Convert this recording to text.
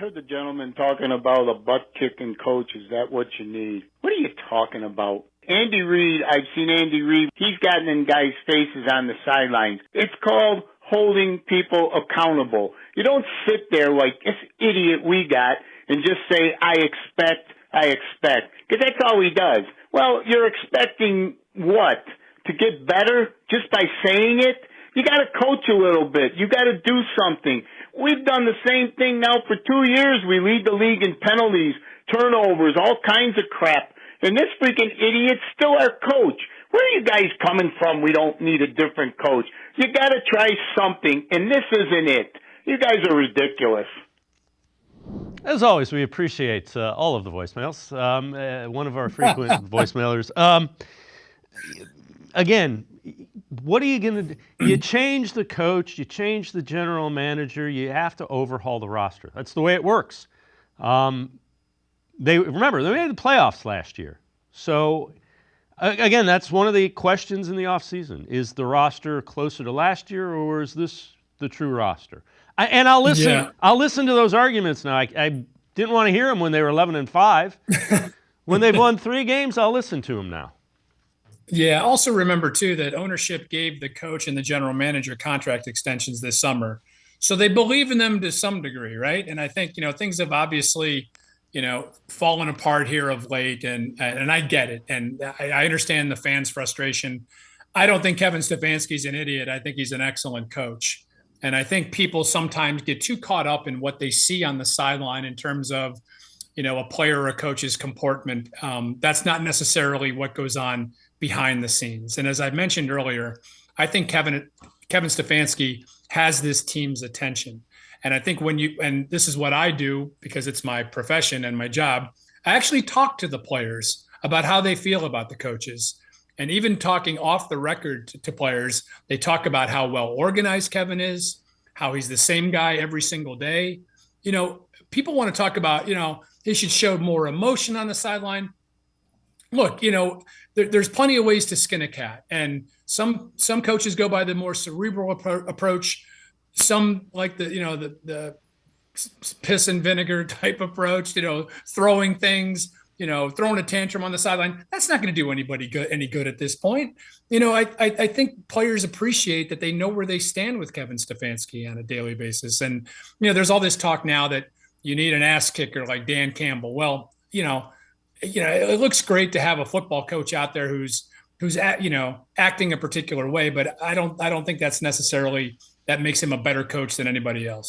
heard the gentleman talking about a butt-kicking coach. Is that what you need? What are you talking about? Andy Reid, I've seen Andy Reid. He's gotten in guys' faces on the sidelines. It's called holding people accountable. You don't sit there like this idiot we got and just say, I expect. Because that's all he does. Well, you're expecting what? To get better just by saying it? You got to coach a little bit. You got to do something. We've done the same thing now for 2 years. We lead the league in penalties, turnovers, all kinds of crap. And this freaking idiot's still our coach. Where are you guys coming from? We don't need a different coach. You got to try something, and this isn't it. You guys are ridiculous. As always, we appreciate all of the voicemails. One of our frequent voicemailers. Again, what are you going to do? You change the coach, you change the general manager, you have to overhaul the roster. That's the way it works. They made the playoffs last year. So, again, that's one of the questions in the offseason. Is the roster closer to last year, or is this the true roster? I'll listen. Yeah. I'll listen to those arguments now. I didn't want to hear them when they were 11-5. When they've won 3 games, I'll listen to them now. Yeah. Also remember, too, that ownership gave the coach and the general manager contract extensions this summer. So they believe in them to some degree, right? And I think, things have obviously, fallen apart here of late, and I get it. And I understand the fans' frustration. I don't think Kevin Stefanski's an idiot. I think he's an excellent coach. And I think people sometimes get too caught up in what they see on the sideline in terms of, a player or a coach's comportment. That's not necessarily what goes on behind the scenes. And as I mentioned earlier, I think Kevin Stefanski has this team's attention. And I think and this is what I do because it's my profession and my job, I actually talk to the players about how they feel about the coaches. And even talking off the record to players, they talk about how well organized Kevin is, how he's the same guy every single day. People want to talk about, he should show more emotion on the sideline. Look, there's plenty of ways to skin a cat. And some coaches go by the more cerebral approach. Some like the piss and vinegar type approach, throwing things, throwing a tantrum on the sideline. That's not going to do anybody any good at this point. I think players appreciate that they know where they stand with Kevin Stefanski on a daily basis. And, there's all this talk now that you need an ass kicker like Dan Campbell. Well, it looks great to have a football coach out there who's acting a particular way, but I don't think that's necessarily that makes him a better coach than anybody else.